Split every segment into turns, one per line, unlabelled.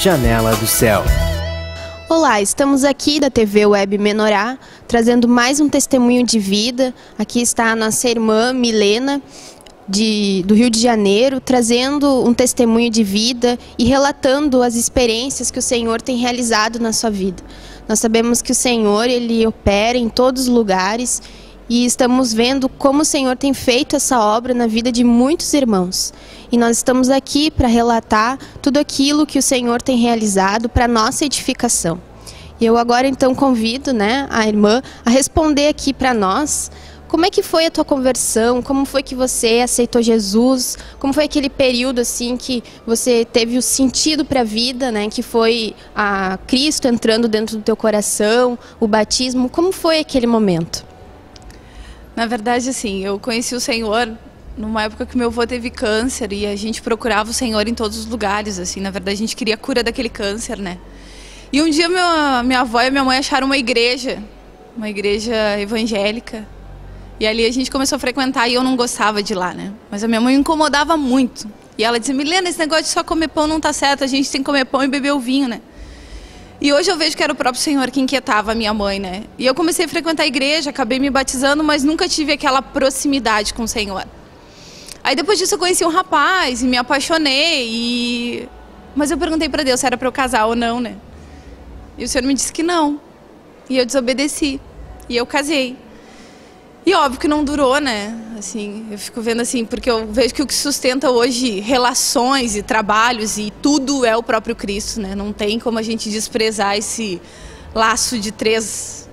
Janela do Céu.
Olá, estamos aqui da TV Web Menorá, trazendo mais um testemunho de vida. Aqui está a nossa irmã Milena, do Rio de Janeiro, trazendo um testemunho de vida e relatando as experiências que o Senhor tem realizado na sua vida. Nós sabemos que o Senhor, Ele opera em todos os lugares e estamos vendo como o Senhor tem feito essa obra na vida de muitos irmãos. E nós estamos aqui para relatar tudo aquilo que o Senhor tem realizado para a nossa edificação. E eu agora então convido, a irmã a responder aqui para nós como é que foi a tua conversão, como foi que você aceitou Jesus, como foi aquele período assim que você teve o sentido para a vida, que foi a Cristo entrando dentro do teu coração, o batismo, como foi aquele momento?
Na verdade, assim, eu conheci o Senhor numa época que meu avô teve câncer e a gente procurava o Senhor em todos os lugares, assim. Na verdade, a gente queria a cura daquele câncer, E um dia minha avó e minha mãe acharam uma igreja evangélica. E ali a gente começou a frequentar e eu não gostava de ir lá, Mas a minha mãe me incomodava muito. E ela dizia: Milena, esse negócio de só comer pão não tá certo, a gente tem que comer pão e beber o vinho, E hoje eu vejo que era o próprio Senhor que inquietava a minha mãe, E eu comecei a frequentar a igreja, acabei me batizando, mas nunca tive aquela proximidade com o Senhor. Aí depois disso eu conheci um rapaz e me apaixonei, mas eu perguntei para Deus se era para eu casar ou não, E o Senhor me disse que não. E eu desobedeci. E eu casei. E óbvio que não durou, Assim, eu fico vendo assim, porque eu vejo que o que sustenta hoje relações e trabalhos e tudo é o próprio Cristo, Não tem como a gente desprezar esse laço de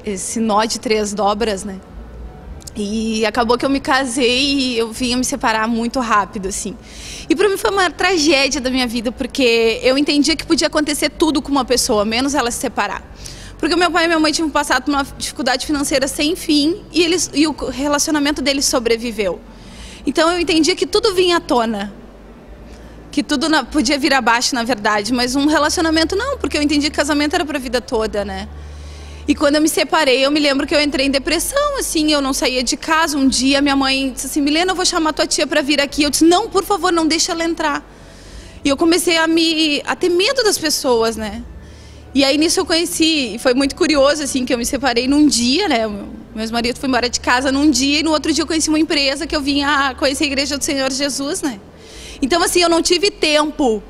esse nó de 3 dobras, E acabou que eu me casei e eu vim me separar muito rápido, assim. E para mim foi uma tragédia da minha vida, porque eu entendia que podia acontecer tudo com uma pessoa, menos ela se separar. Porque meu pai e minha mãe tinham passado por uma dificuldade financeira sem fim e o relacionamento deles sobreviveu. Então eu entendia que tudo vinha à tona. Que tudo podia vir abaixo, na verdade, mas um relacionamento não, porque eu entendi que casamento era para a vida toda, E quando eu me separei, eu me lembro que eu entrei em depressão, assim, eu não saía de casa. Um dia minha mãe disse assim: Milena, eu vou chamar tua tia para vir aqui. Eu disse: não, por favor, não deixa ela entrar. E eu comecei a ter medo das pessoas, E aí nisso eu conheci, e foi muito curioso, assim, que eu me separei num dia, Meu ex-marido foi embora de casa num dia e no outro dia eu conheci uma empresa que eu vinha conhecer a Igreja do Senhor Jesus, Então, assim, eu não tive tempo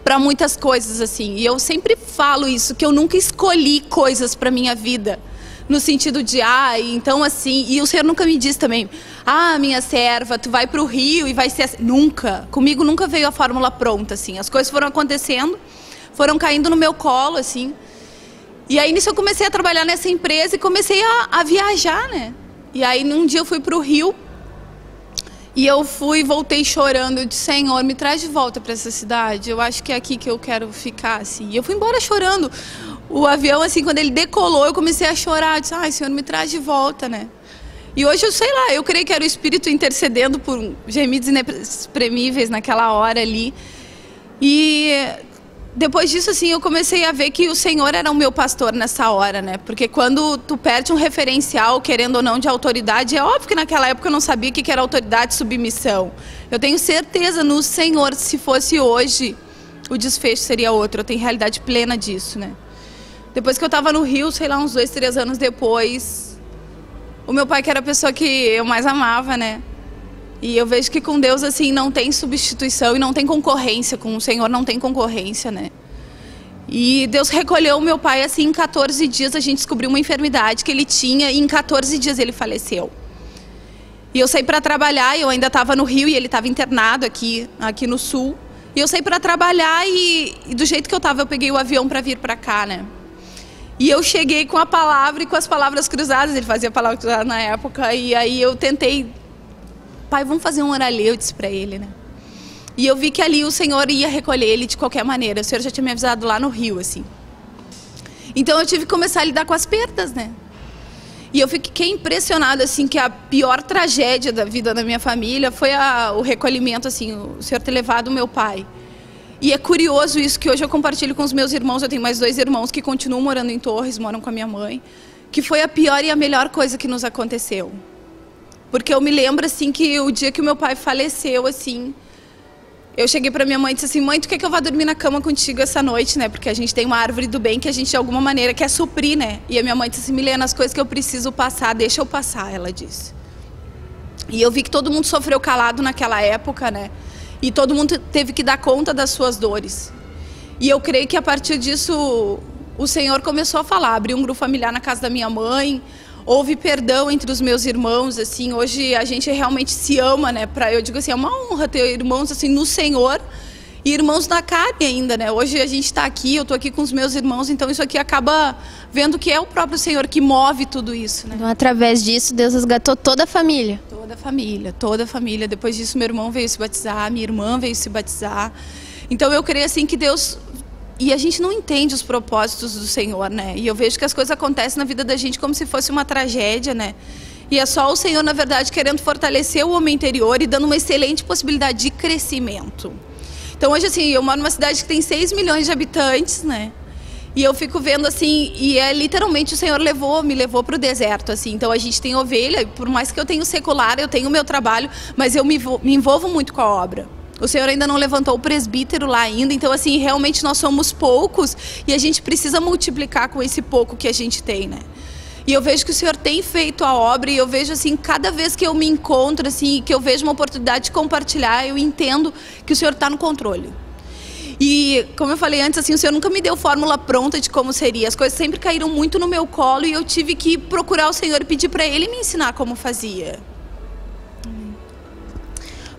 para muitas coisas, assim. E eu sempre falo isso, que eu nunca escolhi coisas para minha vida. No sentido de, então assim... E o Senhor nunca me disse também: minha serva, tu vai para o Rio e vai ser assim. Nunca. Comigo nunca veio a fórmula pronta, assim. As coisas foram acontecendo, foram caindo no meu colo, assim. E aí nisso eu comecei a trabalhar nessa empresa e comecei a viajar, E aí num dia eu fui para o Rio. E eu voltei chorando. Eu disse: Senhor, me traz de volta para essa cidade. Eu acho que é aqui que eu quero ficar, assim. E eu fui embora chorando. O avião, assim, quando ele decolou, eu comecei a chorar. Eu disse: Senhor, me traz de volta, E hoje eu sei lá, eu creio que era o Espírito intercedendo por gemidos inexprimíveis naquela hora ali. E depois disso, assim, eu comecei a ver que o Senhor era o meu pastor nessa hora, Porque quando tu perde um referencial, querendo ou não, de autoridade, é óbvio que naquela época eu não sabia o que era autoridade e submissão. Eu tenho certeza no Senhor, se fosse hoje, o desfecho seria outro. Eu tenho realidade plena disso, Depois que eu estava no Rio, sei lá, uns 2, 3 anos depois, o meu pai, que era a pessoa que eu mais amava, E eu vejo que com Deus, assim, não tem substituição e não tem concorrência. Com o Senhor não tem concorrência, E Deus recolheu o meu pai, assim, em 14 dias a gente descobriu uma enfermidade que ele tinha e em 14 dias ele faleceu. E eu saí para trabalhar, eu ainda estava no Rio e ele estava internado aqui no Sul. E eu saí para trabalhar e do jeito que eu estava, eu peguei o avião para vir para cá, E eu cheguei com a palavra e com as palavras cruzadas. Ele fazia palavra cruzada na época e aí eu tentei: Pai, vamos fazer um oralê, eu disse para ele, E eu vi que ali o Senhor ia recolher ele de qualquer maneira. O Senhor já tinha me avisado lá no Rio, assim. Então eu tive que começar a lidar com as perdas, E eu fiquei impressionada, assim, que a pior tragédia da vida da minha família foi o recolhimento, assim, o Senhor ter levado o meu pai. E é curioso isso, que hoje eu compartilho com os meus irmãos. Eu tenho mais 2 irmãos que continuam morando em Torres, moram com a minha mãe. Que foi a pior e a melhor coisa que nos aconteceu. Porque eu me lembro, assim, que o dia que o meu pai faleceu, assim, eu cheguei para minha mãe e disse assim, mãe, tu quer que eu vá dormir na cama contigo essa noite, né? Porque a gente tem uma árvore do bem que a gente de alguma maneira quer suprir, né? E a minha mãe disse assim, Milena, as coisas que eu preciso passar, deixa eu passar, ela disse. E eu vi que todo mundo sofreu calado naquela época, né? E todo mundo teve que dar conta das suas dores. E eu creio que a partir disso o Senhor começou a falar, abriu um grupo familiar na casa da minha mãe, houve perdão entre os meus irmãos, assim, hoje a gente realmente se ama, né? Eu digo assim, é uma honra ter irmãos assim no Senhor e irmãos na carne ainda, né? Hoje a gente está aqui, eu estou aqui com os meus irmãos, então isso aqui acaba vendo que é o próprio Senhor que move tudo isso, né?
Então, através disso, Deus resgatou toda a família.
Toda a família, toda a família. Depois disso, meu irmão veio se batizar, minha irmã veio se batizar. Então eu creio assim que Deus... E a gente não entende os propósitos do Senhor, né? E eu vejo que as coisas acontecem na vida da gente como se fosse uma tragédia, né? E é só o Senhor, na verdade, querendo fortalecer o homem interior e dando uma excelente possibilidade de crescimento. Então hoje, assim, eu moro numa cidade que tem 6 milhões de habitantes, né? E eu fico vendo assim, e é literalmente o Senhor me levou para o deserto, assim. Então a gente tem ovelha, por mais que eu tenha o secular, eu tenho o meu trabalho, mas eu me envolvo muito com a obra. O Senhor ainda não levantou o presbítero lá ainda, então assim, realmente nós somos poucos e a gente precisa multiplicar com esse pouco que a gente tem, né? E eu vejo que o Senhor tem feito a obra e eu vejo assim, cada vez que eu me encontro, assim, que eu vejo uma oportunidade de compartilhar, eu entendo que o Senhor está no controle. E, como eu falei antes, assim, o Senhor nunca me deu fórmula pronta de como seria. As coisas sempre caíram muito no meu colo e eu tive que procurar o Senhor e pedir para Ele me ensinar como fazia.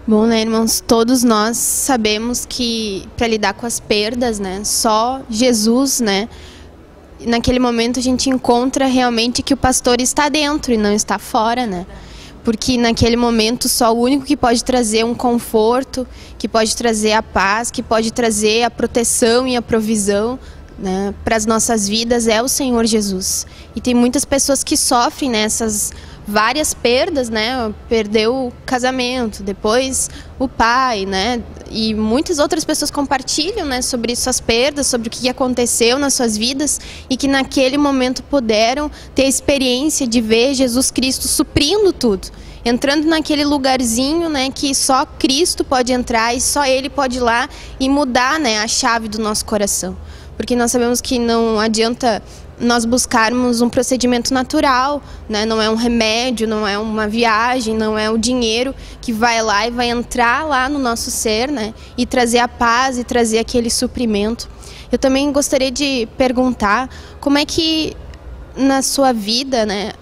Bom, né, irmãos, todos nós sabemos que para lidar com as perdas, né, só Jesus, né, naquele momento a gente encontra realmente que o pastor está dentro e não está fora, né, porque naquele momento só o único que pode trazer um conforto, que pode trazer a paz, que pode trazer a proteção e a provisão, né, para as nossas vidas é o Senhor Jesus. E tem muitas pessoas que sofrem nessas várias perdas, né? Perdeu o casamento, depois o pai, né? E muitas outras pessoas compartilham, né, sobre suas perdas, sobre o que aconteceu nas suas vidas e que naquele momento puderam ter a experiência de ver Jesus Cristo suprindo tudo, entrando naquele lugarzinho, né, que só Cristo pode entrar e só Ele pode ir lá e mudar, né, a chave do nosso coração. Porque nós sabemos que não adianta nós buscarmos um procedimento natural, né? Não é um remédio, não é uma viagem, não é o dinheiro que vai lá e vai entrar lá no nosso ser, né? E trazer a paz e trazer aquele suprimento. Eu também gostaria de perguntar como é que na sua vida, né,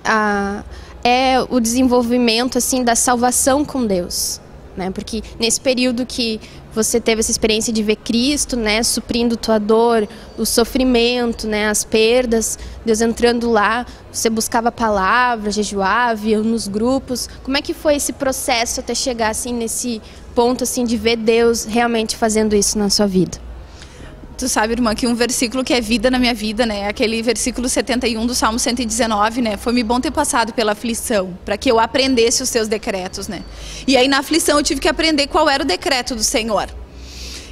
é o desenvolvimento assim da salvação com Deus, né? Porque nesse período que você teve essa experiência de ver Cristo, né, suprindo tua dor, o sofrimento, né, as perdas, Deus entrando lá, você buscava a palavra, jejuava, ia nos grupos. Como é que foi esse processo até chegar assim nesse ponto assim de ver Deus realmente fazendo isso na sua vida?
Tu sabe, irmã, que um versículo que é vida na minha vida, né? Aquele versículo 71 do Salmo 119, né? Foi-me bom ter passado pela aflição, para que eu aprendesse os seus decretos, né? E aí na aflição eu tive que aprender qual era o decreto do Senhor.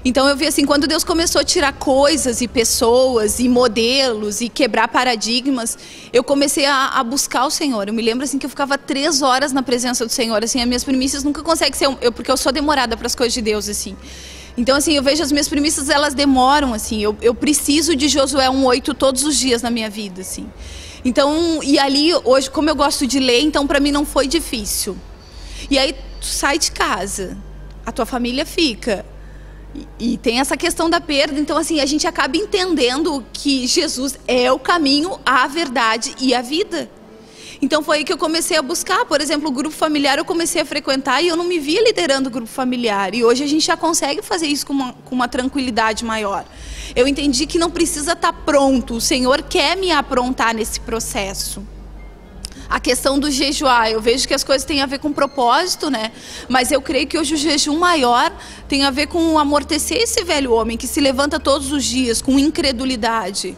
Então eu vi assim, quando Deus começou a tirar coisas e pessoas e modelos e quebrar paradigmas, eu comecei a buscar o Senhor. Eu me lembro assim que eu ficava 3 horas na presença do Senhor, assim, as minhas primícias nunca conseguem ser, porque eu sou demorada para as coisas de Deus, assim. Então, assim, eu vejo as minhas premissas, elas demoram, assim. Eu preciso de Josué 1:8 todos os dias na minha vida, assim. Então, e ali, hoje, como eu gosto de ler, então para mim não foi difícil. E aí, tu sai de casa, a tua família fica. E tem essa questão da perda. Então, assim, a gente acaba entendendo que Jesus é o caminho, a verdade e a vida. Então foi aí que eu comecei a buscar, por exemplo, o grupo familiar eu comecei a frequentar e eu não me via liderando o grupo familiar. E hoje a gente já consegue fazer isso com uma tranquilidade maior. Eu entendi que não precisa estar pronto, o Senhor quer me aprontar nesse processo. A questão do jejuar, eu vejo que as coisas têm a ver com propósito, né? Mas eu creio que hoje o jejum maior tem a ver com amortecer esse velho homem que se levanta todos os dias com incredulidade.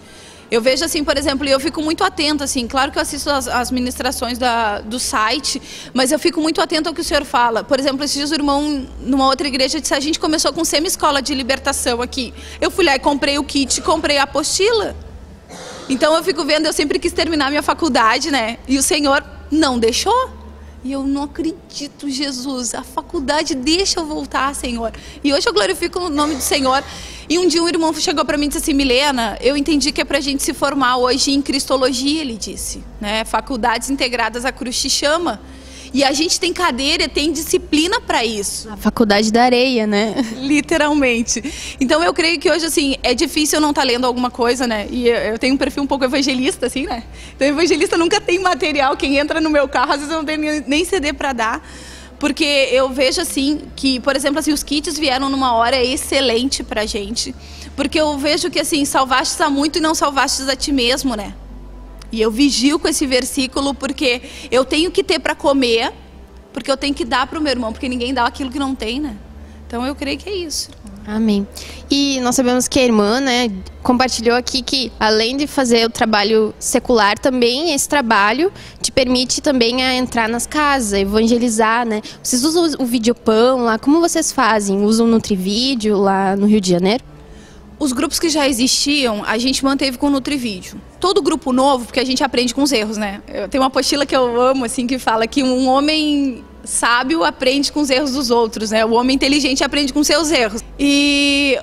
Eu vejo assim, por exemplo, e eu fico muito atenta, assim, claro que eu assisto as ministrações do site, mas eu fico muito atenta ao que o senhor fala. Por exemplo, esses dias o irmão, numa outra igreja, disse, a gente começou com semi-escola de libertação aqui. Eu fui lá e comprei o kit, comprei a apostila. Então eu fico vendo, eu sempre quis terminar minha faculdade, né? E o Senhor não deixou. E eu não acredito, Jesus, a faculdade deixa eu voltar, Senhor. E hoje eu glorifico o nome do Senhor. E um dia um irmão chegou para mim e disse assim, Milena, eu entendi que é para a gente se formar hoje em Cristologia, ele disse, né? Faculdades integradas à Cruz te chama. E a gente tem cadeira, tem disciplina para isso.
A faculdade da areia, né?
Literalmente. Então eu creio que hoje, assim, é difícil eu não estar lendo alguma coisa, né? E eu tenho um perfil um pouco evangelista, assim, né? Então evangelista nunca tem material. Quem entra no meu carro, às vezes eu não tenho nem CD para dar. Porque eu vejo, assim, que, por exemplo, assim, os kits vieram numa hora excelente pra gente. Porque eu vejo que, assim, salvastes a muito e não salvastes a ti mesmo, né? E eu vigio com esse versículo porque eu tenho que ter para comer, porque eu tenho que dar para o meu irmão, porque ninguém dá aquilo que não tem, né? Então eu creio que é isso.
Amém. E nós sabemos que a irmã, né, compartilhou aqui que além de fazer o trabalho secular, também esse trabalho te permite também a entrar nas casas, evangelizar, né? Vocês usam o Videopão lá, como vocês fazem? Usam o Nutrivídeo lá no Rio de Janeiro?
Os grupos que já existiam, a gente manteve com o Nutrivídeo. Todo grupo novo, porque a gente aprende com os erros, né? Eu tenho uma apostila que eu amo, assim, que fala que um homem sábio aprende com os erros dos outros, né? O homem inteligente aprende com seus erros. E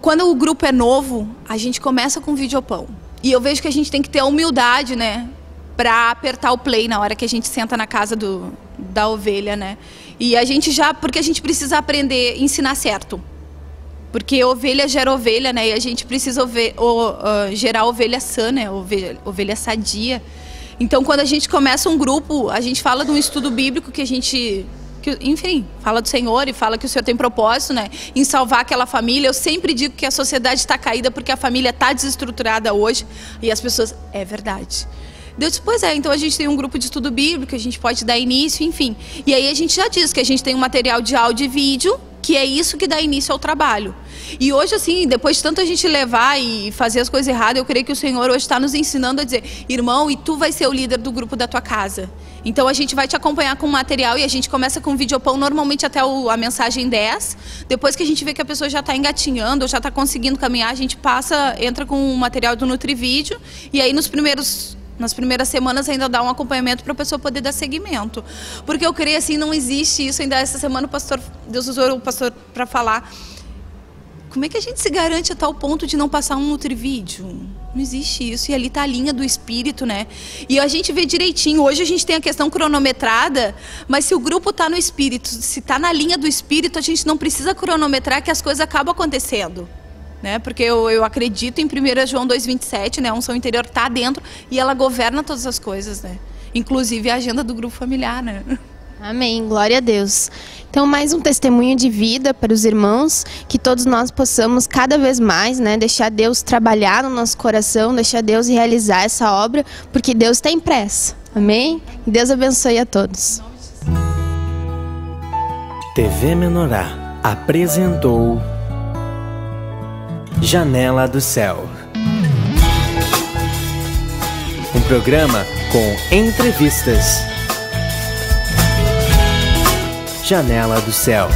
quando o grupo é novo, a gente começa com o Videopão. E eu vejo que a gente tem que ter a humildade, né? Pra apertar o play na hora que a gente senta na casa da ovelha, né? E a gente porque a gente precisa aprender, ensinar certo. Porque ovelha gera ovelha, né? E a gente precisa gerar ovelha sã, né? Ovelha sadia. Então, quando a gente começa um grupo, a gente fala de um estudo bíblico enfim, fala do Senhor e fala que o Senhor tem propósito, né? Em salvar aquela família. Eu sempre digo que a sociedade está caída porque a família está desestruturada hoje. E as pessoas, é verdade. Deus disse, pois é, então a gente tem um grupo de estudo bíblico, a gente pode dar início, enfim. E aí a gente já diz que a gente tem um material de áudio e vídeo, que é isso que dá início ao trabalho. E hoje, assim, depois de tanto a gente levar e fazer as coisas erradas, eu creio que o Senhor hoje está nos ensinando a dizer, irmão, e tu vai ser o líder do grupo da tua casa. Então a gente vai te acompanhar com material e a gente começa com o Videopão, normalmente até a mensagem 10. Depois que a gente vê que a pessoa já está engatinhando, ou já está conseguindo caminhar, a gente entra com o material do Nutrivídeo. E aí nas primeiras semanas ainda dá um acompanhamento para a pessoa poder dar seguimento. Porque eu creio assim, não existe isso. Ainda essa semana Deus usou o pastor para falar. Como é que a gente se garante a tal ponto de não passar um Nutrivídeo? Não existe isso. E ali está a linha do Espírito, né? E a gente vê direitinho. Hoje a gente tem a questão cronometrada, mas se o grupo está no Espírito, se está na linha do Espírito, a gente não precisa cronometrar que as coisas acabam acontecendo. Né? Porque eu acredito em 1 João 2,27, né? A unção interior está dentro e ela governa todas as coisas, né? Inclusive a agenda do grupo familiar, né?
Amém, glória a Deus. Então, mais um testemunho de vida para os irmãos, que todos nós possamos cada vez mais, né, deixar Deus trabalhar no nosso coração, deixar Deus realizar essa obra, porque Deus tem pressa. Amém? E Deus abençoe a todos.
TV Menorá apresentou Janela do Céu. Um programa com entrevistas. Janela do Céu.